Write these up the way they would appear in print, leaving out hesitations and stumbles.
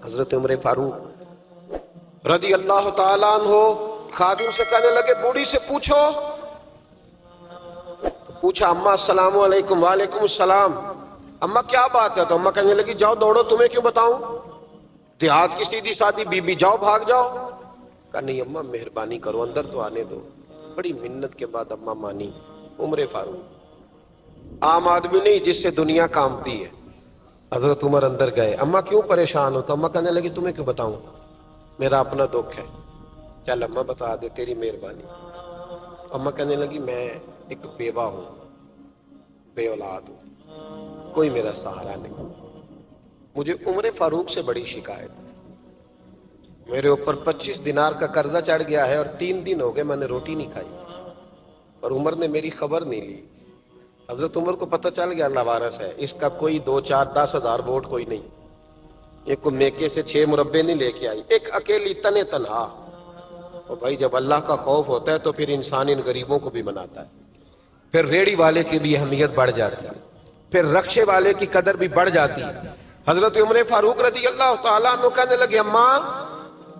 حضرت عمر فاروق رضی اللہ تعالیٰ عنہ خادم سے کہنے لگے بوڑھی سے پوچھو. پوچھا اماں السلام علیکم. وعلیکم السلام. اماں کیا بات ہے؟ تو اماں کہنے لگی جاؤ دوڑو, تمہیں کیوں بتاؤں, دیہات کی سیدھی سادی بی بی, جاؤ بھاگ جاؤ. کہا نہیں اماں مہربانی کرو اندر تو آنے دو. بڑی منت کے بعد اماں مانی. عمر فاروق عام آدمی نہیں جس سے دنیا کامتی ہے. حضرت عمر اندر گئے. اماں کیوں پریشان ہو؟ تو اماں کہنے لگی تمہیں کیوں بتاؤں, میرا اپنا دکھ ہے. چل اماں بتا دے, تیری مہربانی. اماں کہنے لگی میں ایک بیوہ ہوں, بے اولاد ہوں, کوئی میرا سہارا نہیں. مجھے عمر فاروق سے بڑی شکایت ہے. میرے اوپر 25 دینار کا قرضہ چڑھ گیا ہے اور 3 دن ہو گئے میں نے روٹی نہیں کھائی, اور عمر نے میری خبر نہیں لی. حضرت عمر کو پتہ چل گیا لوارث ہے, اس کا کوئی 2 4 10 ہزار ووٹ کوئی نہیں. ایک کو میکے سے 6 مربے نہیں لے کے آئی, ایک اکیلی تنے تنہا. اور بھائی جب اللہ کا خوف ہوتا ہے تو پھر انسان ان غریبوں کو بھی مناتا ہے. پھر ریڑی والے کی بھی اہمیت بڑھ جاتی ہے, پھر رکشے والے کی قدر بھی بڑھ جاتی ہے. حضرت عمر فاروق رضی اللہ تعالیٰ عنہ کہنے لگے اماں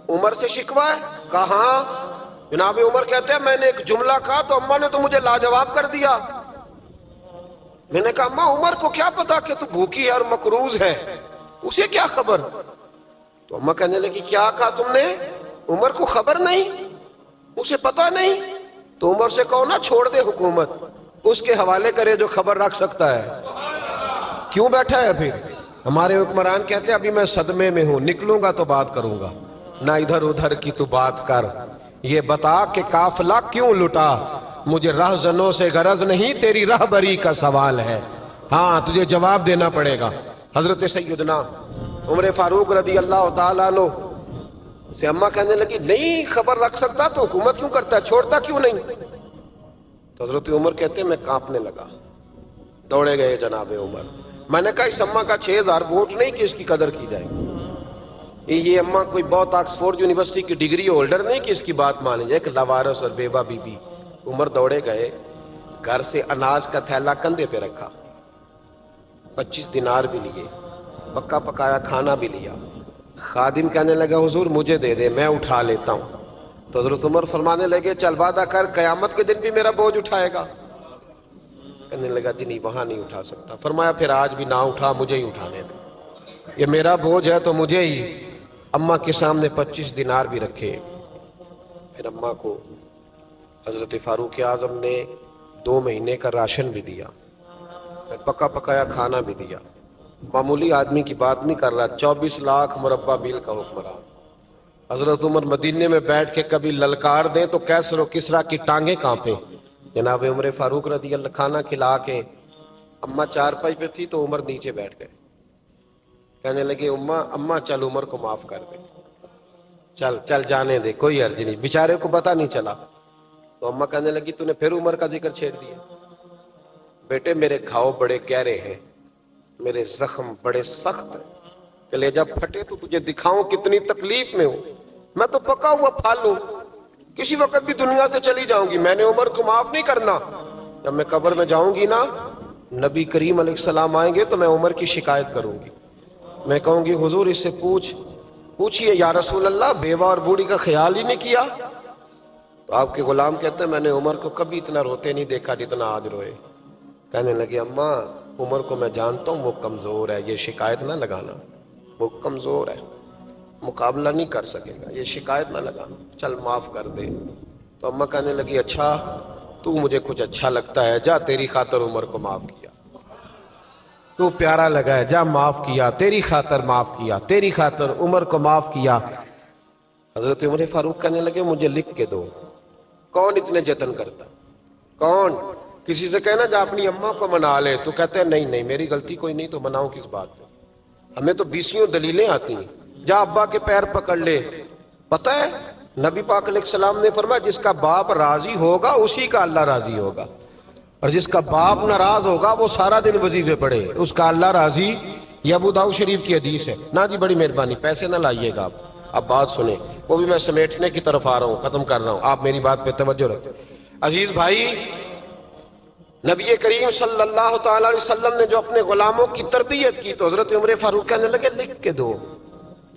عمر سے شکوہ ہے؟ کہاں؟ جناب عمر کہتے ہیں میں نے ایک جملہ کہا تو اماں نے تو مجھے لاجواب کر دیا. میں نے کہا اماں عمر کو کیا پتا کہ تو بھوکی ہے اور مقروض ہے, اسے کیا خبر؟ تو اماں کہنے لگی کیا کہا تم نے؟ عمر کو خبر نہیں, اسے پتا نہیں؟ تو عمر سے کہو نا چھوڑ دے حکومت, اس کے حوالے کرے جو خبر رکھ سکتا ہے. کیوں بیٹھا ہے پھر؟ ہمارے حکمران کہتے ہیں ابھی میں صدمے میں ہوں, نکلوں گا تو بات کروں گا. نہ ادھر ادھر کی تو بات کر, یہ بتا کہ قافلہ کیوں لٹا. مجھے رہزنوں سے غرض نہیں, تیری رہبری کا سوال ہے. ہاں تجھے جواب دینا پڑے گا. حضرت سیدنا عمر فاروق رضی اللہ تعالیٰ عنہ سے اماں کہنے لگی نہیں خبر رکھ سکتا تو حکومت کیوں کرتا ہے, چھوڑتا کیوں نہیں؟ تو حضرت عمر کہتے ہیں میں کانپنے لگا. دوڑے گئے جناب عمر. میں نے کہا اس اماں کا 6000 ووٹ نہیں کہ اس کی قدر کی جائے. یہ اماں کوئی بہت آکسفورڈ یونیورسٹی کی ڈگری ہولڈر نہیں کہ اس کی بات مانی جائے. ایک لاوارث اور بیوہ بی بی. عمر دوڑے گئے, گھر سے اناج کا تھیلا کندھے پہ رکھا, 25 دینار بھی لیے, پکا پکایا کھانا بھی لیا. خادم کہنے لگا حضور مجھے دے دے میں اٹھا لیتا ہوں. تو حضرت عمر فرمانے لگے چل وعدہ کر قیامت کے دن بھی میرا بوجھ اٹھائے گا. کہنے لگا جی نہیں وہاں نہیں اٹھا سکتا. فرمایا پھر آج بھی نہ اٹھا, مجھے ہی اٹھانے دے, یہ میرا بوجھ ہے تو مجھے ہی. اماں کے سامنے 25 دینار بھی رکھے. پھر اماں کو حضرت فاروق اعظم نے 2 مہینے کا راشن بھی دیا, پھر پکا پکایا کھانا بھی دیا. معمولی آدمی کی بات نہیں کر رہا, 24 لاکھ مربع میل کا حکمران. حضرت عمر مدینے میں بیٹھ کے کبھی للکار دیں تو کیسر و کسریٰ کی ٹانگیں کانپیں. جناب عمر فاروق رضی اللہ کھانا کھلا کے اماں چارپائی پہ تھی تو عمر نیچے بیٹھ گئے. کہنے لگے اماں چل عمر کو معاف کر دے, چل چل جانے دے, کوئی عرض نہیں, بیچارے کو پتہ نہیں چلا. تو اماں کہنے لگی تو نے پھر عمر کا ذکر چھیڑ دیا. بیٹے میرے گھاؤ بڑے گہرے ہیں, میرے زخم بڑے سخت ہیں, کلیجہ پھٹے تو تجھے دکھاؤں کتنی تکلیف میں ہوں. میں تو پکا ہوا پھل ہوں, کسی وقت بھی دنیا سے چلی جاؤں گی. میں نے عمر کو معاف نہیں کرنا. جب میں قبر میں جاؤں گی نا, نبی کریم علیہ السلام آئیں گے تو میں عمر کی شکایت کروں گی. میں کہوں گی حضور اس سے پوچھئے یا رسول اللہ بیوہ اور بوڑھی کا خیال ہی نہیں کیا. تو آپ کے غلام کہتے ہیں میں نے عمر کو کبھی اتنا روتے نہیں دیکھا جتنا آج روئے. کہنے لگے اماں عمر کو میں جانتا ہوں وہ کمزور ہے, یہ شکایت نہ لگانا, وہ کمزور ہے, مقابلہ نہیں کر سکے گا, یہ شکایت نہ لگانا, چل معاف کر دے. تو اماں کہنے لگی اچھا تو مجھے کچھ اچھا لگتا ہے, جا تیری خاطر عمر کو معاف کیا, تو پیارا لگا ہے, جا معاف کیا, تیری خاطر معاف کیا, تیری خاطر عمر کو معاف کیا. حضرت عمر فاروق کہنے لگے مجھے لکھ کے دو. کون اتنے جتن کرتا, کون؟ کسی سے کہنا جا اپنی اماں کو منا لے, تو کہتے ہیں نہیں نہیں میری غلطی کوئی نہیں تو مناؤں کس بات پہ, ہمیں تو 20 دلیلیں آتی ہیں. جا ابا کے پیر پکڑ لے. پتہ ہے نبی پاک علیہ السلام نے فرمایا جس کا باپ راضی ہوگا اسی کا اللہ راضی ہوگا, اور جس کا باپ ناراض ہوگا وہ سارا دن وظیفے پڑھے, اس کا اللہ راضی. یہ ابو داؤد شریف کی حدیث ہے. نا جی بڑی مہربانی, پیسے نہ لائیے گا آپ. اب بات سنیں, وہ بھی میں سمیٹنے کی طرف آ رہا ہوں, ختم کر رہا ہوں, آپ میری بات پہ توجہ رکھیں. عزیز بھائی, نبی کریم صلی اللہ تعالی علیہ وسلم نے جو اپنے غلاموں کی تربیت کی تو حضرت عمر فاروق کہنے لگے لکھ کے دو.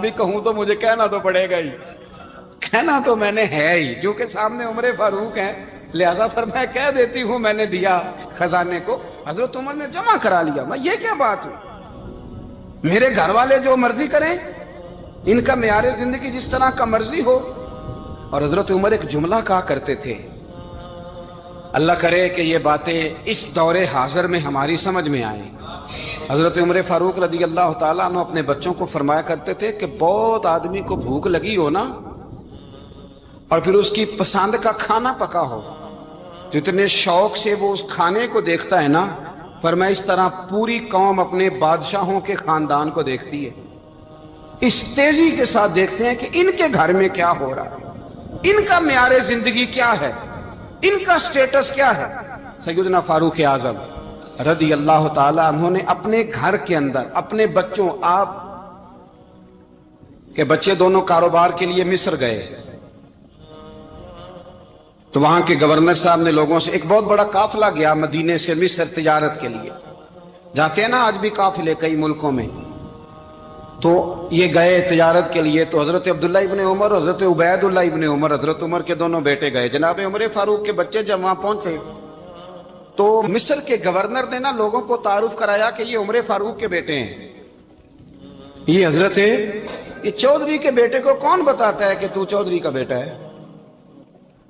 بھی کہوں تو مجھے کہنا تو پڑے گا ہی, کہنا تو میں نے ہے ہی, جو کہ سامنے عمر فاروق ہیں, لہذا پر میں کہہ دیتی ہوں میں نے دیا خزانے کو. حضرت عمر نے جمع کرا لیا. میں یہ کیا بات ہوئی, میرے گھر والے جو مرضی کریں, ان کا معیار زندگی جس طرح کا مرضی ہو. اور حضرت عمر ایک جملہ کہا کرتے تھے, اللہ کرے کہ یہ باتیں اس دور حاضر میں ہماری سمجھ میں آئیں. حضرت عمر فاروق رضی اللہ تعالیٰ عنہ اپنے بچوں کو فرمایا کرتے تھے کہ بہت آدمی کو بھوک لگی ہو نا, اور پھر اس کی پسند کا کھانا پکا ہو, تو اتنے شوق سے وہ اس کھانے کو دیکھتا ہے نا, فرمایا اس طرح پوری قوم اپنے بادشاہوں کے خاندان کو دیکھتی ہے, اس تیزی کے ساتھ دیکھتے ہیں کہ ان کے گھر میں کیا ہو رہا ہے, ان کا معیار زندگی کیا ہے, ان کا سٹیٹس کیا ہے. سیدنا فاروق اعظم رضی اللہ تعالی عنہ نے اپنے گھر کے اندر اپنے بچوں, آپ کے بچے دونوں کاروبار کے لیے مصر گئے, تو وہاں کے گورنر صاحب نے لوگوں سے, ایک بہت بڑا قافلہ گیا مدینے سے مصر تجارت کے لیے, جاتے ہیں نا آج بھی قافلے کئی ملکوں میں, تو یہ گئے تجارت کے لیے. تو حضرت عبداللہ ابن عمر اور حضرت عبید اللہ ابن عمر, حضرت عمر کے دونوں بیٹے گئے. جناب عمر فاروق کے بچے جب وہاں پہنچے تو مصر کے گورنر نے نا لوگوں کو تعارف کرایا کہ یہ عمر فاروق کے بیٹے ہیں. یہ حضرت یہ چودھری کے بیٹے کو کون بتاتا ہے کہ تو چودھری کا بیٹا ہے؟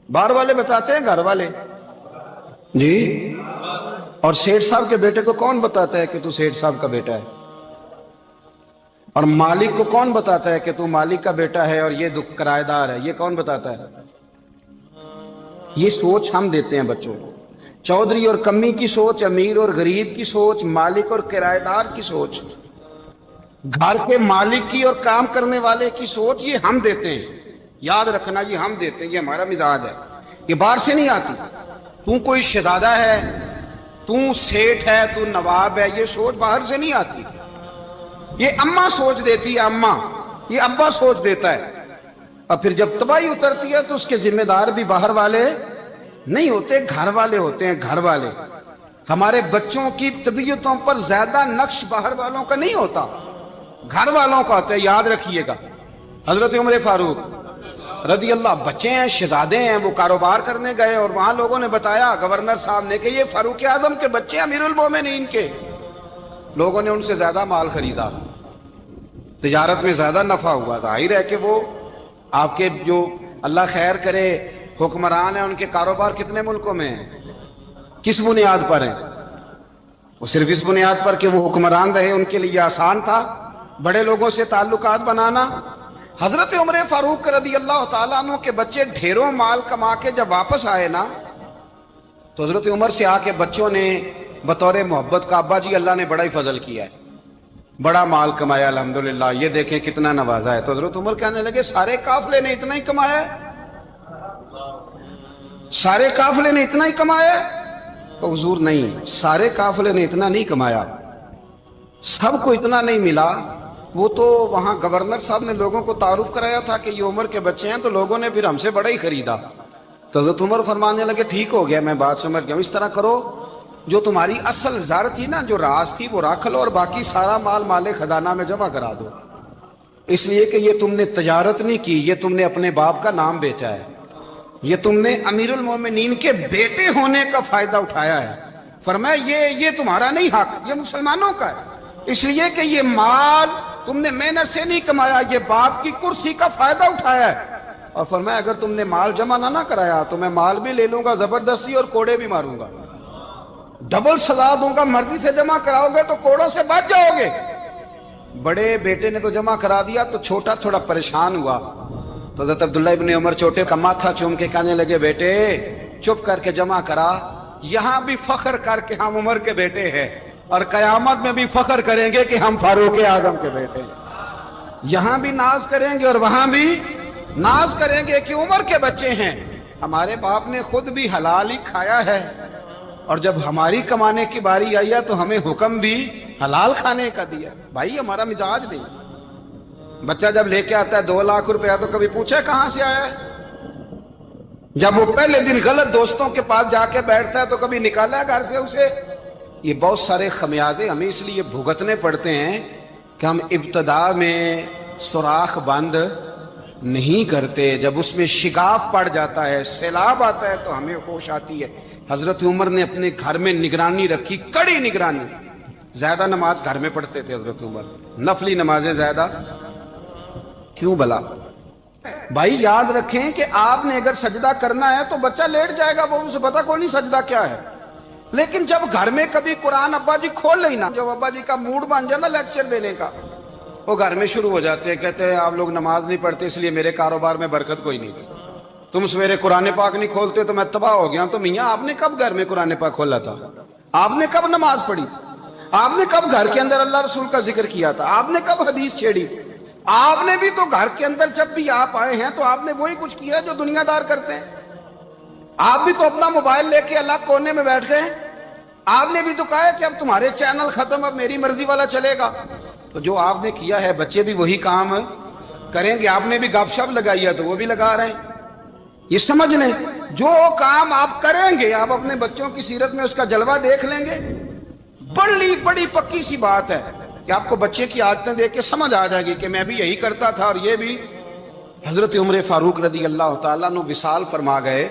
باہر والے بتاتے ہیں, گھر والے جی. اور سیٹھ صاحب کے بیٹے کو کون بتاتا ہے کہ تو سیٹھ صاحب کا بیٹا ہے؟ اور مالک کو کون بتاتا ہے کہ تو مالک کا بیٹا ہے اور یہ کرایہ دار ہے؟ یہ کون بتاتا ہے؟ یہ سوچ ہم دیتے ہیں بچوں کو. چودھری اور کمی کی سوچ, امیر اور غریب کی سوچ, مالک اور کرایہ دار کی سوچ, گھر کے مالک کی اور کام کرنے والے کی سوچ, یہ ہم دیتے ہیں. یاد رکھنا, یہ ہم دیتے ہیں, یہ ہمارا مزاج ہے, یہ باہر سے نہیں آتی. تو کوئی شہزادہ ہے, تو سیٹھ ہے, تو نواب ہے, یہ سوچ باہر سے نہیں آتی. یہ اماں سوچ دیتی ہے, اماں, یہ ابا سوچ دیتا ہے. اور پھر جب تباہی اترتی ہے تو اس کے ذمہ دار بھی باہر والے نہیں ہوتے, گھر والے ہوتے ہیں. گھر والے, ہمارے بچوں کی طبیعتوں پر زیادہ نقش باہر والوں کا نہیں ہوتا, گھر والوں کا ہوتا ہے. یاد رکھیے گا. حضرت عمر فاروق رضی اللہ, بچے ہیں, شہزادے ہیں, وہ کاروبار کرنے گئے اور وہاں لوگوں نے بتایا گورنر صاحب نے کہ یہ فاروق اعظم کے بچے, امیر المومنین کے. لوگوں نے ان سے زیادہ مال خریدا, تجارت میں زیادہ نفع ہوا. ظاہر ہے کہ وہ آپ کے جو اللہ خیر کرے حکمران ہیں, ان کے کاروبار کتنے ملکوں میں ہیں, کس بنیاد پر ہیں؟ وہ صرف اس بنیاد پر کہ وہ حکمران رہے, ان کے لیے آسان تھا بڑے لوگوں سے تعلقات بنانا. حضرت عمر فاروق رضی اللہ تعالیٰ عنہ کے بچے ڈھیروں مال کما کے جب واپس آئے نا, تو حضرت عمر سے آ کے بچوں نے بطور محبت کا, ابا جی اللہ نے بڑا ہی فضل کیا ہے, بڑا مال کمایا الحمدللہ, یہ دیکھیں کتنا نوازا ہے. تو حضرت عمر کہنے لگے سارے قافلے نے اتنا ہی کمایا ہے, سارے قافلے نے اتنا ہی کمایا ہے؟ تو حضور نہیں, سارے قافلے نے اتنا نہیں کمایا, سب کو اتنا نہیں ملا. وہ تو وہاں گورنر صاحب نے لوگوں کو تعارف کرایا تھا کہ یہ عمر کے بچے ہیں, تو لوگوں نے پھر ہم سے بڑا ہی خریدا. تو حضرت عمر فرمانے لگے ٹھیک ہو گیا, میں بات سمجھ گیا ہوں, اس طرح کرو جو تمہاری اصل زر تھی نا, جو راز تھی, وہ رکھ لو, اور باقی سارا مال مال خزانہ میں جمع کرا دو. اس لیے کہ یہ تم نے تجارت نہیں کی, یہ تم نے اپنے باپ کا نام بیچا ہے, یہ تم نے امیر المومنین کے بیٹے ہونے کا فائدہ اٹھایا ہے. فرمایا یہ تمہارا نہیں حق, یہ مسلمانوں کا ہے, اس لیے کہ یہ مال تم نے محنت سے نہیں کمایا, یہ باپ کی کرسی کا فائدہ اٹھایا ہے. اور فرمایا اگر تم نے مال جمع نہ کرایا تو میں مال بھی لے لوں گا زبردستی, اور کوڑے بھی ماروں گا, ڈبل سزا دوں گا. مرضی سے جمع کراؤ گے تو کوڑوں سے بچ جاؤ گے. بڑے بیٹے نے تو جمع کرا دیا, تو چھوٹا تھوڑا پریشان ہوا. تو حضرت عبداللہ ابن عمر چھوٹے کا ماتھا چوم کے کہنے لگے بیٹے چپ کر کے جمع کرا, یہاں بھی فخر کر کے ہم عمر کے بیٹے ہیں, اور قیامت میں بھی فخر کریں گے کہ ہم فاروق اعظم کے بیٹے ہیں. یہاں بھی ناز کریں گے اور وہاں بھی ناز کریں گے کہ عمر کے بچے ہیں. ہمارے باپ نے خود بھی حلال ہی کھایا ہے, اور جب ہماری کمانے کی باری آئی ہے تو ہمیں حکم بھی حلال کھانے کا دیا. بھائی ہمارا مزاج نہیں. بچہ جب لے کے آتا ہے 2 لاکھ روپیہ تو کبھی پوچھے کہاں سے آیا ہے؟ جب وہ پہلے دن غلط دوستوں کے پاس جا کے بیٹھتا ہے تو کبھی نکالا ہے گھر سے اسے؟ یہ بہت سارے خمیازے ہمیں اس لیے بھگتنے پڑتے ہیں کہ ہم ابتدا میں سوراخ بند نہیں کرتے، جب اس میں شگاف پڑ جاتا ہے، سیلاب آتا ہے تو ہمیں ہوش آتی ہے۔ حضرت عمر نے اپنے گھر میں نگرانی رکھی، کڑی نگرانی۔ زیادہ نماز گھر میں پڑھتے تھے حضرت عمر، نفلی نمازیں زیادہ کیوں بلا؟ بھائی یاد رکھیں کہ آپ نے اگر سجدہ کرنا ہے تو بچہ لیٹ جائے گا، وہ اسے پتا کوئی نہیں سجدہ کیا ہے۔ لیکن جب گھر میں کبھی قرآن ابا جی کھول لیں نا، جب ابا جی کا موڈ بن جائے نا لیکچر دینے کا، وہ گھر میں شروع ہو جاتے ہیں، کہتے ہیں آپ لوگ نماز نہیں پڑھتے اس لیے میرے کاروبار میں برکت کوئی نہیں، تم سویرے قرآن پاک نہیں کھولتے تو میں تباہ ہو گیا۔ تو میاں آپ نے کب گھر میں قرآن پاک کھولا تھا؟ آپ نے کب نماز پڑھی؟ آپ نے کب گھر کے اندر اللہ رسول کا ذکر کیا تھا؟ آپ نے کب حدیث چھیڑی؟ آپ نے بھی تو گھر کے اندر جب بھی آپ آئے ہیں تو آپ نے وہی کچھ کیا جو دنیا دار کرتے ہیں۔ آپ بھی تو اپنا موبائل لے کے الگ کونے میں بیٹھ گئے۔ آپ نے بھی تو کہا ہے کہ اب تمہارے چینل ختم، اب میری مرضی والا چلے گا۔ تو جو آپ نے کیا ہے بچے بھی وہی کام کریں گے۔ آپ نے بھی گپ شپ لگائی ہے تو وہ بھی لگا رہے ہیں۔ یہ سمجھ لیں جو کام آپ کریں گے آپ اپنے بچوں کی سیرت میں اس کا جلوہ دیکھ لیں گے۔ بڑی پکی سی بات ہے کہ آپ کو بچے کی عادتیں دیکھ کے سمجھ آ جائے گی کہ میں بھی یہی کرتا تھا اور یہ بھی۔ حضرت عمر فاروق رضی اللہ تعالیٰ عنہ وصال فرما گئے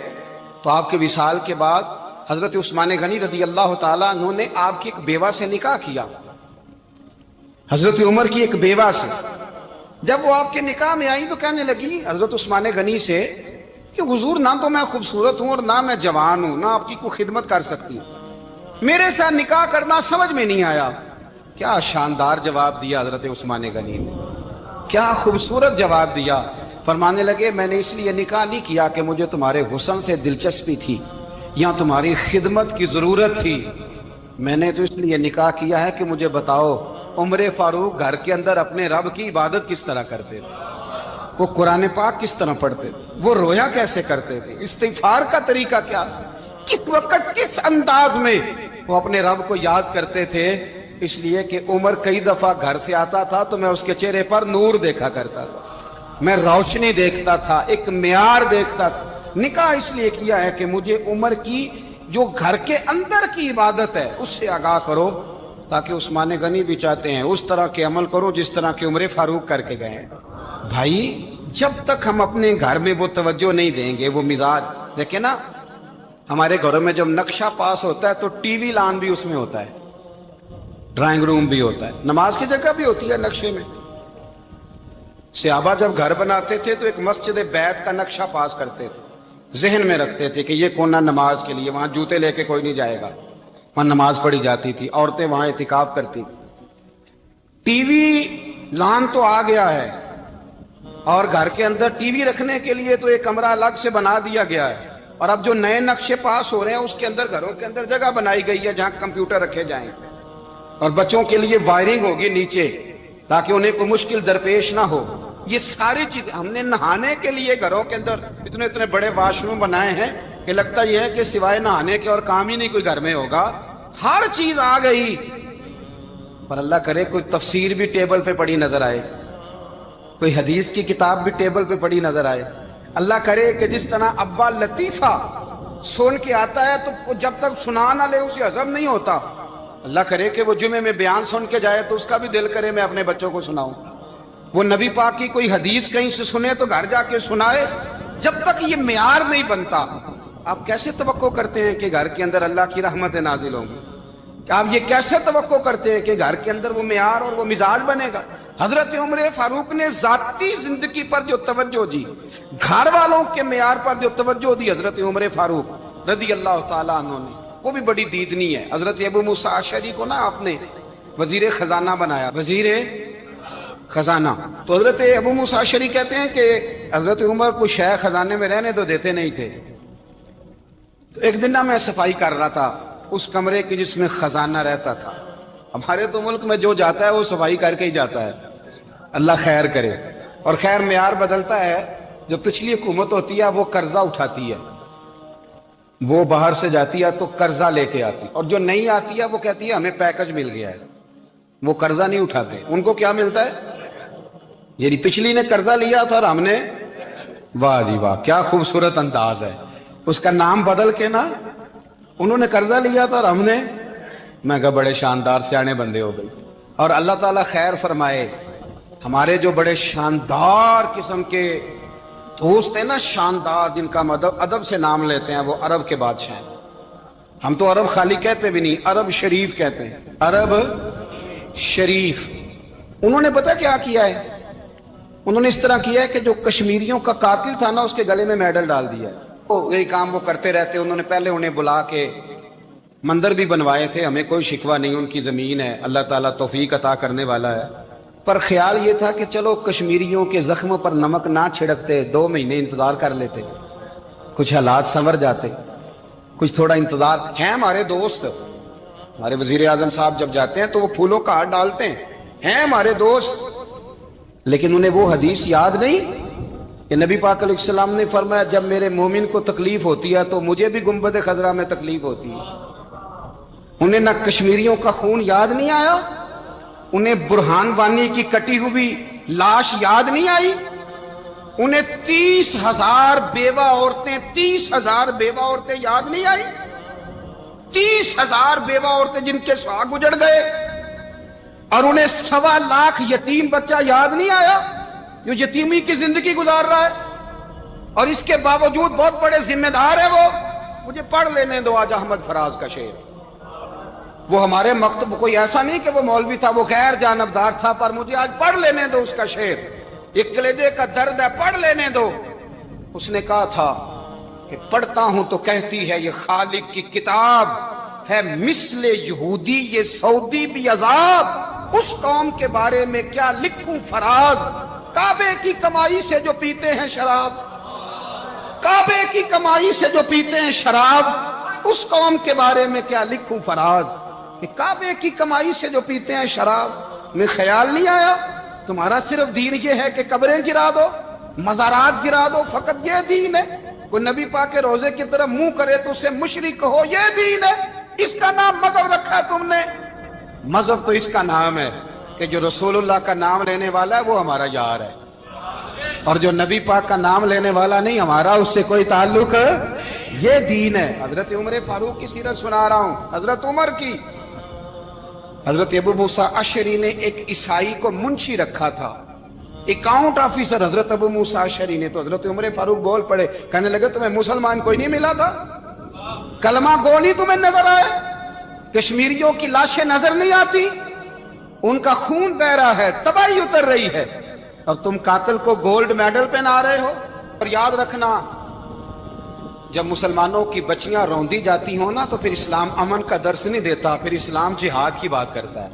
تو آپ کے وصال کے بعد حضرت عثمان غنی رضی اللہ تعالیٰ عنہ نے آپ کی ایک بیوہ سے نکاح کیا، حضرت عمر کی ایک بیوہ سے۔ جب وہ آپ کے نکاح میں آئی تو کہنے لگی حضرت عثمان غنی سے کہ حضور نہ تو میں خوبصورت ہوں اور نہ میں جوان ہوں، نہ آپ کی کوئی خدمت کر سکتی ہوں، میرے ساتھ نکاح کرنا سمجھ میں نہیں آیا۔ کیا شاندار جواب دیا حضرت عثمان غنی نے، کیا خوبصورت جواب دیا۔ فرمانے لگے میں نے اس لیے نکاح نہیں کیا کہ مجھے تمہارے حسن سے دلچسپی تھی یا تمہاری خدمت کی ضرورت تھی، میں نے تو اس لیے نکاح کیا ہے کہ مجھے بتاؤ عمر فاروق گھر کے اندر اپنے رب کی عبادت کس طرح کرتے تھے، وہ قرآن پاک کس طرح پڑھتے تھے، وہ رویا کیسے کرتے تھے، استغفار کا طریقہ کیا، کس وقت کس انداز میں وہ اپنے رب کو یاد کرتے تھے۔ اس لیے کہ عمر کئی دفعہ گھر سے آتا تھا تو میں اس کے چہرے پر نور دیکھا کرتا تھا، میں روشنی دیکھتا تھا، ایک معیار دیکھتا تھا۔ نکاح اس لیے کیا ہے کہ مجھے عمر کی جو گھر کے اندر کی عبادت ہے اس سے آگاہ کرو، تاکہ عثمان غنی بھی چاہتے ہیں اس طرح کے عمل کرو جس طرح کے عمر فاروق کر کے گئے ہیں۔ بھائی جب تک ہم اپنے گھر میں وہ توجہ نہیں دیں گے، وہ مزاج دیکھیں نا، ہمارے گھروں میں جب نقشہ پاس ہوتا ہے تو ٹی وی لان بھی اس میں ہوتا ہے، ڈرائنگ روم بھی ہوتا ہے، نماز کی جگہ بھی ہوتی ہے نقشے میں۔ صحابہ جب گھر بناتے تھے تو ایک مسجد بیت کا نقشہ پاس کرتے تھے، ذہن میں رکھتے تھے کہ یہ کونا نماز کے لیے، وہاں جوتے لے کے کوئی نہیں جائے گا، وہاں نماز پڑھی جاتی تھی، عورتیں وہاں اعتکاف کرتی تھی۔ ٹی وی لان تو آ گیا ہے اور گھر کے اندر ٹی وی رکھنے کے لیے تو ایک کمرہ الگ سے بنا دیا گیا ہے، اور اب جو نئے نقشے پاس ہو رہے ہیں اس کے اندر گھروں کے اندر جگہ بنائی گئی ہے جہاں کمپیوٹر رکھے جائیں اور بچوں کے لیے وائرنگ ہوگی نیچے تاکہ انہیں کوئی مشکل درپیش نہ ہو۔ یہ ساری چیز ہم نے نہانے کے لیے گھروں کے اندر اتنے بڑے واش روم بنائے ہیں کہ لگتا یہ ہے کہ سوائے نہانے کے اور کام ہی نہیں کوئی گھر میں ہوگا۔ ہر چیز آ گئی، پر اللہ کرے کوئی تفسیر بھی ٹیبل پہ پڑی نظر آئے، کوئی حدیث کی کتاب بھی ٹیبل پہ پڑی نظر آئے۔ اللہ کرے کہ جس طرح ابا لطیفہ سن کے آتا ہے تو جب تک سنا نہ لے اسے ہضم نہیں ہوتا، اللہ کرے کہ وہ جمعے میں بیان سن کے جائے تو اس کا بھی دل کرے میں اپنے بچوں کو سناؤں۔ وہ نبی پاک کی کوئی حدیث کہیں سے سنے تو گھر جا کے سنائے۔ جب تک یہ معیار نہیں بنتا آپ کیسے توقع کرتے ہیں کہ گھر کے اندر اللہ کی رحمتیں نازل ہوں گی؟ آپ یہ کیسے توقع کرتے ہیں کہ گھر کے اندر وہ معیار اور وہ مزاج بنے گا؟ حضرت عمر فاروق نے ذاتی زندگی پر جو توجہ دی، گھر والوں کے معیار پر جو توجہ دی حضرت عمر فاروق رضی اللہ تعالیٰ عنہ نے، وہ بھی بڑی دیدنی ہے۔ حضرت ابو موسیٰ اشعری کو نا آپ نے وزیر خزانہ بنایا، وزیر خزانہ۔ تو حضرت ابو موسیٰ اشعری کہتے ہیں کہ حضرت عمر کو شیخ خزانے میں رہنے تو دیتے نہیں تھے۔ تو ایک دن میں صفائی کر رہا تھا اس کمرے کی جس میں خزانہ رہتا تھا۔ ہمارے تو ملک میں جو جاتا ہے وہ صفائی کر کے ہی جاتا ہے، اللہ خیر کرے۔ اور خیر معیار بدلتا ہے، جو پچھلی حکومت ہوتی ہے وہ قرضہ اٹھاتی ہے، وہ باہر سے جاتی ہے تو قرضہ لے کے آتی، اور جو نہیں آتی ہے وہ کہتی ہے ہمیں پیکج مل گیا ہے، وہ قرضہ نہیں اٹھاتے۔ ان کو کیا ملتا ہے؟ یعنی پچھلی نے قرضہ لیا تھا اور ہم نے، واہ جی واہ کیا خوبصورت انداز ہے، اس کا نام بدل کے نا، انہوں نے قرضہ لیا تھا اور ہم نے، میں کہا بڑے شاندار سیانے بندے ہو گئی۔ اور اللہ تعالیٰ خیر فرمائے، ہمارے جو بڑے شاندار قسم کے دوست ہیں نا، شاندار، جن کا ادب سے نام لیتے ہیں، وہ عرب کے بادشاہ ہیں۔ ہم تو عرب خالی کہتے بھی نہیں، عرب شریف کہتے ہیں، عرب شریف۔ انہوں نے پتہ کیا کیا ہے؟ انہوں نے اس طرح کیا ہے کہ جو کشمیریوں کا قاتل تھا نا، اس کے گلے میں میڈل ڈال دیا ہے۔ یہی کام وہ کرتے رہتے۔ انہوں نے پہلے انہیں بلا کے مندر بھی بنوائے تھے، ہمیں کوئی شکوہ نہیں، ان کی زمین ہے، اللہ تعالیٰ توفیق عطا کرنے والا ہے، پر خیال یہ تھا کہ چلو کشمیریوں کے زخموں پر نمک نہ چھڑکتے، 2 مہینے انتظار کر لیتے، کچھ حالات سنور جاتے، کچھ تھوڑا انتظار۔ ہیں ہمارے دوست، ہمارے وزیر اعظم صاحب جب جاتے ہیں تو وہ پھولوں کا ہار ڈالتے ہیں ہمارے دوست، لیکن انہیں وہ حدیث یاد نہیں کہ نبی پاک علیہ السلام نے فرمایا جب میرے مومن کو تکلیف ہوتی ہے تو مجھے بھی گنبد خضرا میں تکلیف ہوتی ہے۔ انہیں نہ کشمیریوں کا خون یاد نہیں آیا، انہیں برہان وانی کی کٹی ہوئی لاش یاد نہیں آئی، انہیں 30,000 بیوہ عورتیں 30,000 بیوہ عورتیں یاد نہیں آئی، 30,000 بیوہ عورتیں جن کے سواگ اجڑ گئے، اور انہیں 1.25 لاکھ یتیم بچہ یاد نہیں آیا جو یتیمی کی زندگی گزار رہا ہے، اور اس کے باوجود بہت بڑے ذمہ دار ہے وہ۔ مجھے پڑھ لینے دو آج احمد فراز کا شعر۔ وہ ہمارے مکتب کوئی ایسا نہیں کہ وہ مولوی تھا، وہ غیر جانبدار تھا، پر مجھے آج پڑھ لینے دو اس کا شعر، ایک کلیجے کا درد ہے، پڑھ لینے دو۔ اس نے کہا تھا کہ پڑھتا ہوں تو کہتی ہے یہ خالق کی کتاب ہے، مثل یہودی یہ سعودی بھی عذاب، اس قوم کے بارے میں کیا لکھوں فراز، کعبے کی کمائی سے جو پیتے ہیں شراب، کعبے کی کمائی سے جو پیتے ہیں شراب، اس قوم کے بارے میں کیا لکھوں فراز، کہ کعبے کی کمائی سے جو پیتے ہیں شراب۔ میں خیال نہیں آیا تمہارا صرف دین یہ ہے کہ قبریں گرا دو، مزارات گرا دو، فقط یہ دین ہے؟ کوئی نبی پاک کے روزے کی طرف منہ کرے تو اسے مشرک کہو، یہ دین ہے؟ اس کا نام مذہب رکھا تم نے؟ مذہب تو اس کا نام ہے کہ جو رسول اللہ کا نام لینے والا ہے وہ ہمارا یار ہے، اور جو نبی پاک کا نام لینے والا نہیں، ہمارا اس سے کوئی تعلق، یہ دین ہے۔ حضرت عمر فاروق کی سیرت سنا رہا ہوں، حضرت عمر کی۔ حضرت ابو موسیٰ اشعری نے ایک عیسائی کو منشی رکھا تھا، اکاؤنٹ آفیسر حضرت ابو موسیٰ اشعری نے۔ تو حضرت عمر فاروق بول پڑے، کہنے لگے تمہیں مسلمان کوئی نہیں ملا تھا؟ کلمہ گو نہیں تمہیں نظر آئے؟ کشمیریوں کی لاشیں نظر نہیں آتی؟ ان کا خون بہ رہا ہے، تباہی اتر رہی ہے، اور تم قاتل کو گولڈ میڈل پہنا رہے ہو۔ اور یاد رکھنا، جب مسلمانوں کی بچیاں روندی جاتی ہوں نا تو پھر اسلام امن کا درس نہیں دیتا، پھر اسلام جہاد کی بات کرتا ہے،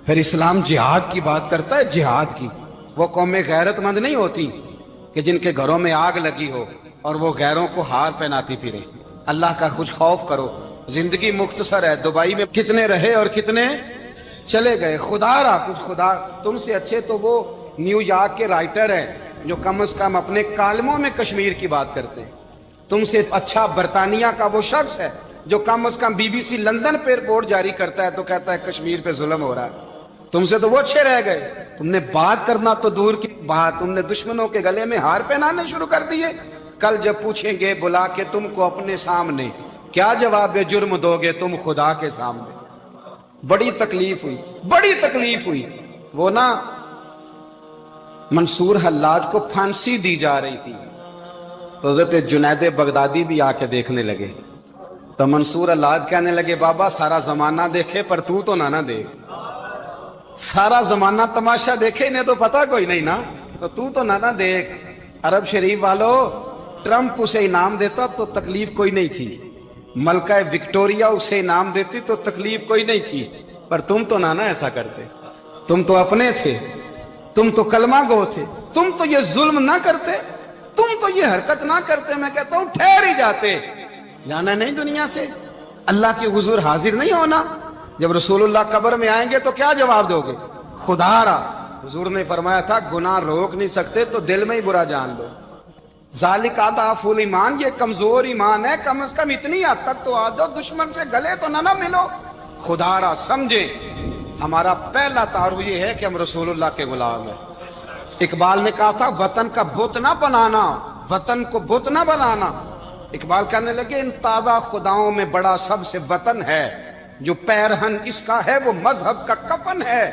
پھر اسلام جہاد کی بات کرتا ہے، جہاد کی۔ وہ قومیں غیرت مند نہیں ہوتی کہ جن کے گھروں میں آگ لگی ہو اور وہ غیروں کو ہار پہناتی پھرے۔ اللہ کا کچھ خوف کرو، زندگی مختصر ہے، دبئی میں کتنے رہے اور کتنے چلے گئے۔ خدا را کچھ، خدا تم سے اچھے تو وہ نیو یارک کے رائٹر ہیں جو کم از کم اپنے کالموں میں کشمیر کی بات کرتے ہیں، تم سے اچھا برطانیہ کا وہ شخص ہے جو کم از کم BBC لندن پہ رپورٹ جاری کرتا ہے تو کہتا ہے کشمیر پہ ظلم ہو رہا ہے۔ تم سے تو وہ اچھے رہ گئے، تم نے بات کرنا تو دور کی بات، تم نے دشمنوں کے گلے میں ہار پہنانے شروع کر دیے۔ کل جب پوچھیں گے بلا کے تم کو اپنے سامنے، کیا جواب جرم دو گے تم خدا کے سامنے؟ بڑی تکلیف ہوئی، بڑی تکلیف ہوئی۔ وہ نا منصور حلاج کو پھانسی دی جا رہی تھی، تو حضرت جنید بغدادی بھی آ کے دیکھنے لگے، تو منصور حلاج کہنے لگے بابا سارا زمانہ دیکھے پر تو نہ دیکھ، سارا زمانہ تماشا دیکھے انہیں تو پتہ کوئی نہیں نا، تو نہ دیکھ۔ عرب شریف والو، ٹرمپ اسے انعام دیتا تو تکلیف کوئی نہیں تھی، ملکہ وکٹوریا اسے انعام دیتی تو تکلیف کوئی نہیں تھی، پر تم تو نہ ایسا کرتے، تم تو اپنے تھے، تم تو کلمہ گو تھے، تم تو یہ ظلم نہ کرتے، تم تو یہ حرکت نہ کرتے۔ میں کہتا ہوں ٹھہر ہی جاتے، جانا نہیں دنیا سے، اللہ کے حضور حاضر نہیں ہونا۔ جب رسول اللہ قبر میں آئیں گے تو کیا جواب دو گے؟ خدا را، حضور نے فرمایا تھا گناہ روک نہیں سکتے تو دل میں ہی برا جان لو۔ ذالک اضعف الایمان، یہ کمزور ایمان ہے، کم از کم اتنی حد تک تو آ جاؤ، دشمن سے گلے تو نہ ملو۔ خدا را سمجھیں، ہمارا پہلا تعارف یہ ہے کہ ہم رسول اللہ کے غلام ہیں۔ اقبال نے کہا تھا وطن کا بت نہ بنانا، وطن کو بت نہ بنانا۔ اقبال کہنے لگے ان تازہ خداؤں میں بڑا سب سے وطن ہے، جو پیرہن اس کا ہے وہ مذہب کا کفن ہے،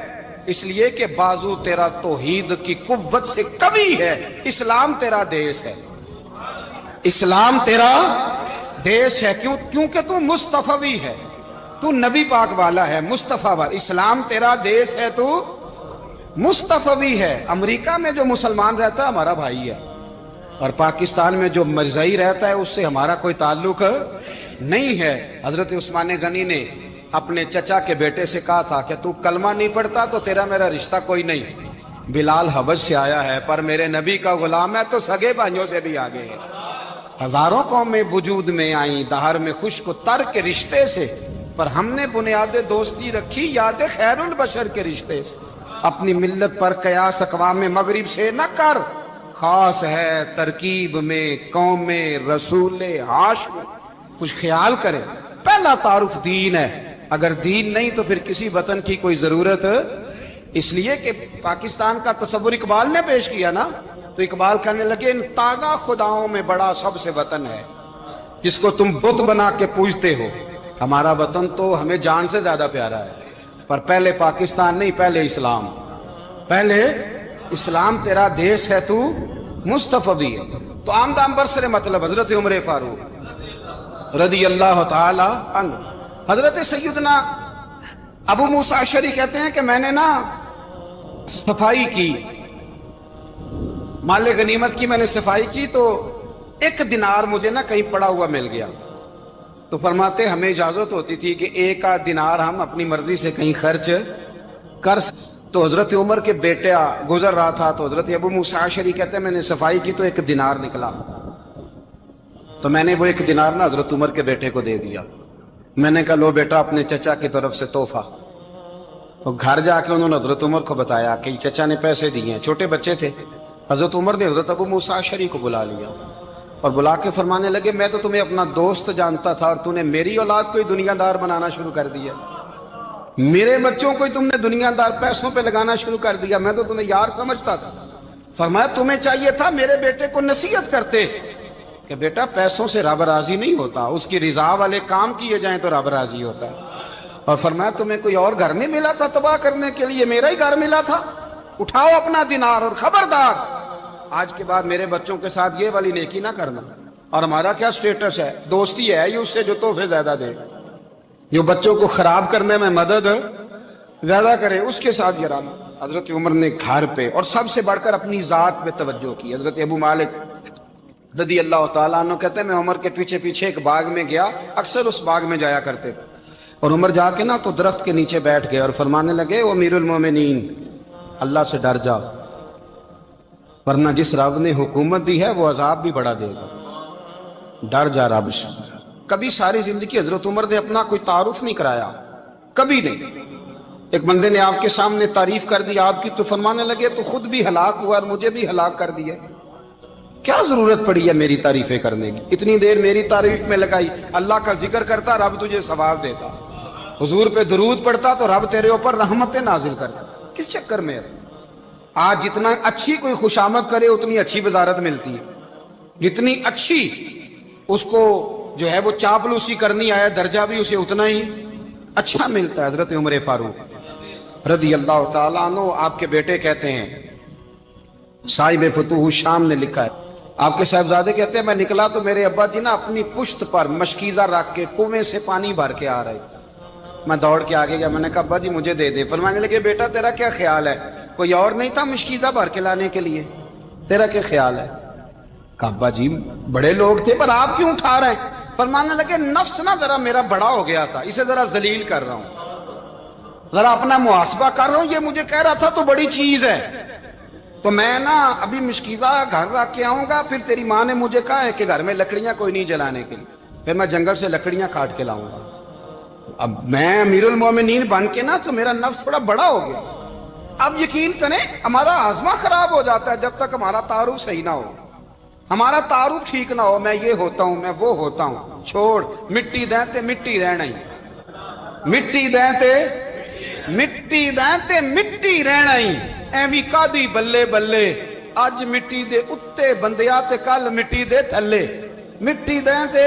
اس لیے کہ بازو تیرا توحید کی قوت سے قوی ہے۔ اسلام تیرا دیس ہے، اسلام تیرا دیس ہے، کیونکہ تو مصطفی ہے، تو نبی پاک والا ہے، مصطفیٰ والا۔ اسلام تیرا دیس ہے، تو مصطفی ہے۔ امریکہ میں جو مسلمان رہتا ہے ہمارا بھائی ہے، اور پاکستان میں جو مرزائی رہتا ہے اس سے ہمارا کوئی تعلق نہیں ہے۔ حضرت عثمان غنی نے اپنے چچا کے بیٹے سے کہا تھا کہ تو کلمہ نہیں پڑھتا تو تیرا میرا رشتہ کوئی نہیں۔ بلال حبش سے آیا ہے پر میرے نبی کا غلام ہے تو سگے بھائیوں سے بھی آگے ہے۔ ہزاروں قومیں وجود میں آئیں دہر میں خوش کو تر کے رشتے سے، پر ہم نے بنیاد دوستی رکھی یاد خیر البشر کے رشتے سے۔ اپنی ملت پر قیاس اقوام مغرب سے نہ کر، خاص ہے ترکیب میں قوم رسول ہاشم۔ کچھ خیال کرے، پہلا تعارف دین ہے، اگر دین نہیں تو پھر کسی وطن کی کوئی ضرورت۔ اس لیے کہ پاکستان کا تصور اقبال نے پیش کیا نا، تو اقبال کہنے لگے ان تازہ خداؤں میں بڑا سب سے وطن ہے جس کو تم بت بنا کے پوجتے ہو۔ ہمارا وطن تو ہمیں جان سے زیادہ پیارا ہے، پر پہلے پاکستان نہیں، پہلے اسلام، پہلے اسلام تیرا دیس ہے، تو مصطفی ہے۔ تو آمدہ برسر مطلب حضرت عمر فاروق رضی اللہ تعالی عنہ۔ حضرت سیدنا ابو موسیٰ اشعری کہتے ہیں کہ میں نے نا صفائی کی، مال غنیمت کی میں نے صفائی کی، تو ایک دینار مجھے نا کہیں پڑا ہوا مل گیا، تو فرماتے ہمیں اجازت ہوتی تھی کہ ایک آدھ دینار ہم اپنی مرضی سے کہیں خرچ کر سکتے۔ تو حضرت عمر کے بیٹے گزر رہا تھا، تو حضرت ابو موسیٰ اشعری کہتے ہیں میں نے صفائی کی تو ایک دینار نکلا، تو میں نے وہ ایک دینار نا حضرت عمر کے بیٹے کو دے دیا۔ میں نے کہا لو بیٹا اپنے چچا کی طرف سے تحفہ۔ تو گھر جا کے انہوں نے حضرت عمر کو بتایا کہ چچا نے پیسے دیے ہیں، چھوٹے بچے تھے۔ حضرت عمر نے حضرت ابو موسیٰ اشعری کو بلا لیا اور بلا کے فرمانے لگے میں تو تمہیں اپنا دوست جانتا تھا اور تو نے میری اولاد کو ہی دنیا دار بنانا شروع کر دیا، میرے بچوں کو ہی تم نے دنیا دار پیسوں پہ لگانا شروع کر دیا، میں تو تمہیں یار سمجھتا تھا۔ فرمایا تمہیں چاہیے تھا میرے بیٹے کو نصیحت کرتے کہ بیٹا پیسوں سے رب راضی نہیں ہوتا، اس کی رضا والے کام کیے جائیں تو رب راضی ہوتا ہے۔ اور فرمایا تمہیں کوئی اور گھر نہیں ملا تھا تباہ کرنے کے لیے، میرا ہی گھر ملا تھا، اٹھاؤ اپنا دینار اور خبردار آج کے بعد میرے بچوں کے ساتھ یہ والی نیکی نہ کرنا۔ اور ہمارا کیا سٹیٹس ہے، دوستی ہے یہ اس سے جو تحفے زیادہ دے، جو بچوں کو خراب کرنے میں مدد زیادہ کرے اس کے ساتھ گرانا۔ حضرت عمر نے گھر پہ اور سب سے بڑھ کر اپنی ذات پہ توجہ کی۔ حضرت ابو مالک رضی اللہ تعالیٰ عنہ کہتے ہیں میں عمر کے پیچھے پیچھے ایک باغ میں گیا، اکثر اس باغ میں جایا کرتے تھے، اور عمر جا کے نا تو درخت کے نیچے بیٹھ گئے اور فرمانے لگے او امیر المومنین اللہ سے ڈر جا، ورنہ جس رب نے حکومت دی ہے وہ عذاب بھی بڑا دے گا، ڈر جا رب سے۔ کبھی ساری زندگی حضرت عمر نے اپنا کوئی تعارف نہیں کرایا، کبھی نہیں۔ ایک بندے نے آپ کے سامنے تعریف کر دی آپ کی تو فرمانے لگے تو خود بھی ہلاک ہوا اور مجھے بھی ہلاک کر دیا، کیا ضرورت پڑی ہے میری تعریفیں کرنے کی، اتنی دیر میری تعریف میں لگائی، اللہ کا ذکر کرتا رب تجھے ثواب دیتا، حضور پہ درود پڑھتا تو رب تیرے اوپر رحمتیں نازل کرتا، کس چکر میں ہے؟ آج جتنا اچھی کوئی خوشامد کرے اتنی اچھی وزارت ملتی ہے، جتنی اچھی اس کو جو ہے وہ چاپلوسی کرنی آیا درجہ بھی اسے اتنا ہی اچھا ملتا ہے۔ حضرت عمر فاروق رضی اللہ تعالیٰ عنہ آپ کے بیٹے کہتے ہیں، صاحب فتوح الشام نے لکھا ہے، آپ کے صاحبزادے کہتے ہیں میں نکلا تو میرے ابا جی نا اپنی پشت پر مشکیزہ رکھ کے کنویں سے پانی بھر کے آ رہے، میں دوڑ کے آگے گیا، میں نے کہا ابا جی مجھے دے دے۔ فرمانے لگے بیٹا تیرا کیا خیال ہے، کوئی اور نہیں تھا مشکیزہ بھر کے لانے کے لیے، تیرا کیا خیال ہے؟ کہا ابا جی بڑے لوگ تھے پر آپ کیوں اٹھا رہے ہیں؟ فرمانے لگے نفس نا ذرا میرا بڑا ہو گیا تھا، اسے ذرا ذلیل کر رہا ہوں، ذرا اپنا محاسبہ کر رہا ہوں، یہ مجھے کہہ رہا تھا تو بڑی چیز ہے، تو میں نا ابھی مشکیزہ گھر رکھ کے آؤں گا، پھر تیری ماں نے مجھے کہا ہے کہ گھر میں لکڑیاں کوئی نہیں جلانے کے لیے، پھر میں جنگل سے لکڑیاں کاٹ کے لاؤں گا۔ اب میں امیر المومنین بن کے نا تو میرا نفس تھوڑا بڑا ہو گیا۔ اب یقین کریں ہمارا ہاضمہ خراب ہو جاتا ہے جب تک ہمارا تعارف صحیح نہ ہو، ہمارا تعارف ٹھیک نہ ہو، میں یہ ہوتا ہوں میں وہ ہوتا ہوں، چھوڑ مٹی دیں تے مٹی رہنا ہی، مٹی دیں تے مٹی دیں تے مٹی رہنا ہی، ایویں کادی بلے بلے اج مٹی دے اتے بندیا تے کل مٹی دے تھلے، مٹی دیں تے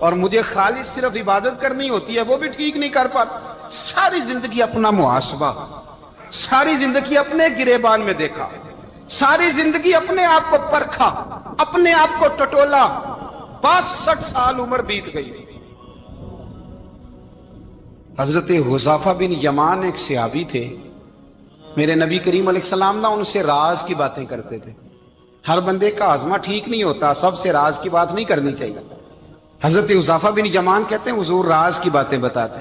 اور مجھے خالص صرف عبادت کرنی ہوتی ہے وہ بھی ٹھیک نہیں کر پاتا. ساری زندگی اپنا محاسبہ، ساری زندگی اپنے گریبان میں دیکھا، ساری زندگی اپنے آپ کو پرکھا، اپنے آپ کو ٹٹولا. 62 سال عمر بیت گئی. حضرت حذیفہ بن یمان ایک صحابی تھے. میرے نبی کریم علیہ السلام نا ان سے راز کی باتیں کرتے تھے. ہر بندے کا ہاضمہ ٹھیک نہیں ہوتا، سب سے راز کی بات نہیں کرنی چاہیے. حضرت حذیفہ بن یمان کہتے ہیں حضور راز کی باتیں بتاتے.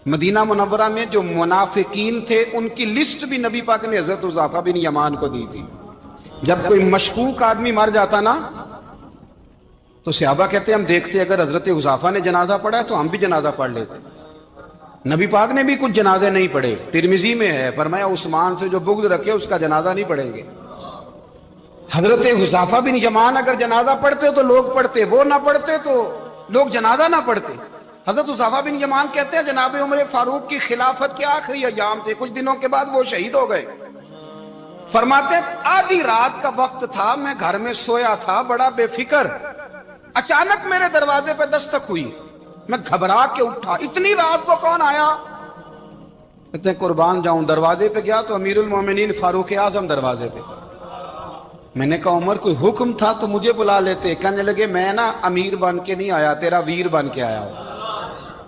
مدینہ منورہ میں جو منافقین تھے ان کی لسٹ بھی نبی پاک نے حضرت حذیفہ بن یمان کو دی تھی. جب کوئی مشکوک آدمی مر جاتا نا تو صحابہ کہتے ہیں ہم دیکھتے اگر حضرت حذیفہ نے جنازہ پڑھا ہے تو ہم بھی جنازہ پڑھ لیتے. نبی پاک نے بھی کچھ جنازے نہیں پڑھے. ترمذی میں ہے فرمایا عثمان سے جو بغض رکھے اس کا جنازہ نہیں پڑھیں گے. حضرت حذیفہ بن یمان اگر جنازہ پڑھتے تو لوگ پڑھتے، وہ نہ پڑھتے تو لوگ جنازہ نہ پڑھتے. حضرت حذیفہ بن یمان کہتے ہیں جناب عمر فاروق کی خلافت کے آخری ایام تھے، کچھ دنوں کے بعد وہ شہید ہو گئے. فرماتے آدھی رات کا وقت تھا، میں گھر میں سویا تھا بڑا بے فکر، اچانک میرے دروازے پہ دستک ہوئی، میں گھبرا کے اٹھا. اتنی رات کو کون آیا؟ کہتے ہیں قربان جاؤں دروازے پہ گیا تو امیر المومنین فاروق اعظم دروازے پہ. میں نے کہا عمر کوئی حکم تھا تو مجھے بلا لیتے. کہنے لگے میں نا امیر بن کے نہیں آیا، تیرا ویر بن کے آیا ہوں.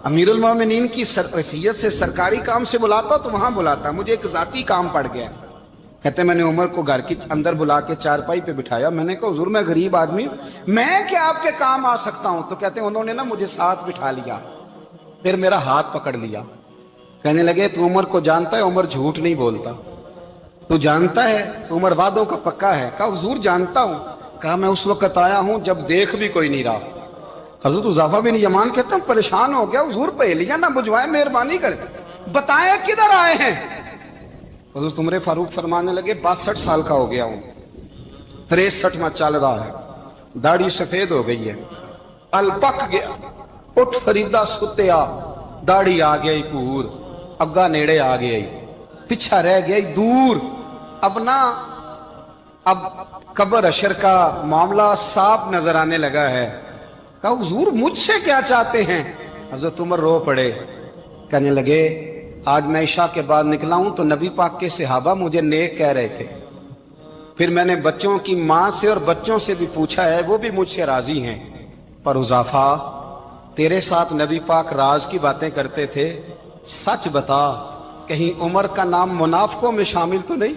امیر المومنین کی حیثیت سے سرکاری کام سے بلاتا تو وہاں بلاتا، مجھے ایک ذاتی کام پڑ گیا. کہتے میں نے عمر کو گھر کی اندر بلا کے چارپائی پہ بٹھایا. میں نے کہا حضور میں غریب آدمی میں کیا آپ کے کام آ سکتا ہوں؟ تو کہتے ہیں انہوں نے نا مجھے ساتھ بٹھا لیا، پھر میرا ہاتھ پکڑ لیا. کہنے لگے تو عمر کو جانتا ہے؟ عمر جھوٹ نہیں بولتا. تو جانتا ہے؟ عمر وعدوں کا پکا ہے. کہا حضور جانتا ہوں. کہا میں اس وقت آیا ہوں جب دیکھ بھی کوئی نہیں رہا. حضرت حذیفہ بن یمان کہتے ہیں پریشان ہو گیا، حضور پہلیاں نہ بجھوائے، مہربانی کریں بتائیں کدھر آئے ہیں. حضرت عمر فاروق فرمانے لگے 62 سال کا ہو گیا ہوں، 63 میں چل رہا ہے، داڑھی سفید ہو گئی ہے، ال پک گیا، اٹھ فریدہ ستیا، داڑھی آ گئی پور، اگا نیڑے آ گئی، پیچھا رہ گئی دور. اب قبر اشر کا معاملہ صاف نظر آنے لگا ہے. کہا حضور مجھ سے کیا چاہتے ہیں؟ حضرت عمر رو پڑے. کہنے لگے آج میں عشاء کے بعد نکلا ہوں تو نبی پاک کے صحابہ مجھے نیک کہہ رہے تھے، پھر میں نے بچوں کی ماں سے اور بچوں سے بھی پوچھا ہے، وہ بھی مجھ سے راضی ہیں. پر حذیفہ تیرے ساتھ نبی پاک راز کی باتیں کرتے تھے، سچ بتا کہیں عمر کا نام منافقوں میں شامل تو نہیں؟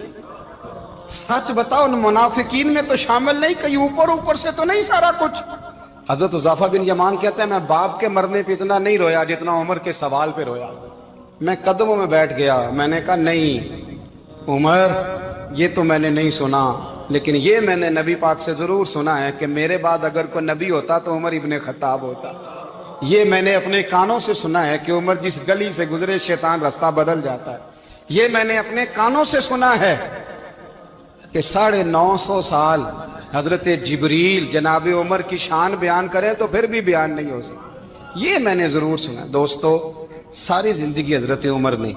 سچ بتا ان منافقین میں تو شامل نہیں، کہیں اوپر سے تو نہیں سارا کچھ؟ حضرت حذیفہ بن یمان کہتے ہیں میں باپ کے مرنے پہ اتنا نہیں رویا جتنا عمر کے سوال پہ رویا. میں قدموں میں بیٹھ گیا. میں نے کہا نہیں عمر یہ تو میں نے نہیں سنا، لیکن یہ میں نے نبی پاک سے ضرور سنا ہے کہ میرے بعد اگر کوئی نبی ہوتا تو عمر ابن خطاب ہوتا. یہ میں نے اپنے کانوں سے سنا ہے کہ عمر جس گلی سے گزرے شیطان رستہ بدل جاتا ہے. یہ میں نے اپنے کانوں سے سنا ہے کہ 950 سال حضرت جبریل جناب عمر کی شان بیان کریں تو پھر بھی بیان نہیں ہو سکتا. یہ میں نے ضرور سنا. دوستو ساری زندگی حضرت عمر نے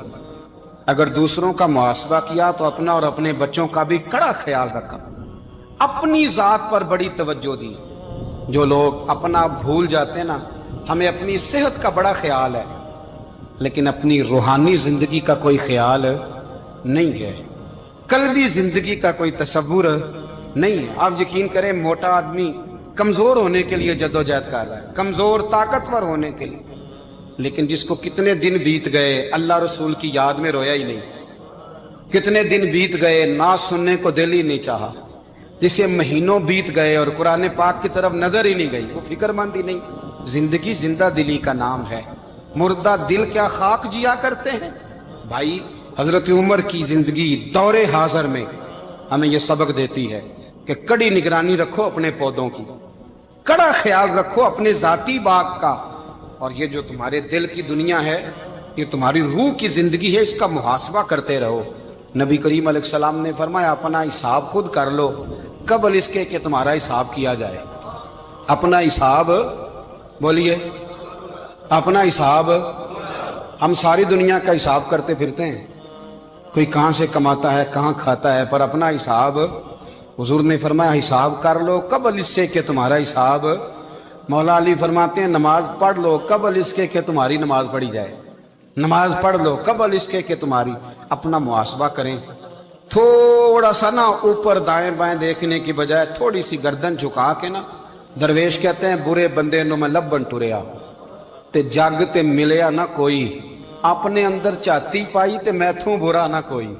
اگر دوسروں کا محاسبہ کیا تو اپنا اور اپنے بچوں کا بھی کڑا خیال رکھا. اپنی ذات پر بڑی توجہ دی. جو لوگ اپنا بھول جاتے ہیں نا، ہمیں اپنی صحت کا بڑا خیال ہے لیکن اپنی روحانی زندگی کا کوئی خیال نہیں ہے، قلبی زندگی کا کوئی تصور نہیں ہے. آپ یقین کریں موٹا آدمی کمزور ہونے کے لیے جدوجہد کر رہا ہے، کمزور طاقتور ہونے کے لیے، لیکن جس کو کتنے دن بیت گئے اللہ رسول کی یاد میں رویا ہی نہیں، کتنے دن بیت گئے نہ سننے کو دل ہی نہیں چاہا، جسے مہینوں بیت گئے اور قرآن پاک کی طرف نظر ہی نہیں گئی، وہ فکر مند ہی نہیں. زندگی زندہ دلی کا نام ہے، مردہ دل کیا خاک جیا کرتے ہیں. بھائی حضرت عمر کی زندگی دور حاضر میں ہمیں یہ سبق دیتی ہے کہ کڑی نگرانی رکھو اپنے پودوں کی، کڑا خیال رکھو اپنے ذاتی باغ کا، اور یہ جو تمہارے دل کی دنیا ہے یہ تمہاری روح کی زندگی ہے، اس کا محاسبہ کرتے رہو. نبی کریم علیہ السلام نے فرمایا اپنا حساب خود کر لو قبل اس کے کہ تمہارا حساب کیا جائے. اپنا حساب بولیے، اپنا حساب. ہم ساری دنیا کا حساب کرتے پھرتے ہیں، کوئی کہاں سے کماتا ہے کہاں کھاتا ہے، پر اپنا حساب حضور نے فرمایا حساب کر لو قبل اس سے کہ تمہارا حساب مولا علی فرماتے ہیں نماز پڑھ لو قبل اس کے کہ تمہاری نماز پڑھی جائے، نماز پڑھ لو قبل اس کے کہ تمہاری، اپنا محاسبہ کریں، تھوڑا سا نا اوپر دائیں بائیں دیکھنے کی بجائے تھوڑی سی گردن جھکا کے نا، درویش کہتے ہیں برے بندے نو میں لبن ٹریا تے جگ تے ملیا نہ کوئی، اپنے اندر چاتی پائی تے میتھوں برا نہ کوئی،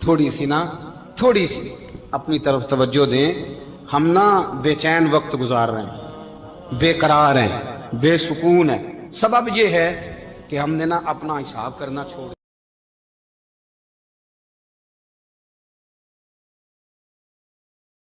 تھوڑی سی نا تھوڑی سی اپنی طرف توجہ دیں۔ ہم نا بے چین وقت گزار رہے ہیں، بے قرار ہیں، بے سکون ہیں، سبب یہ ہے کہ ہم نے نا اپنا حساب کرنا چھوڑ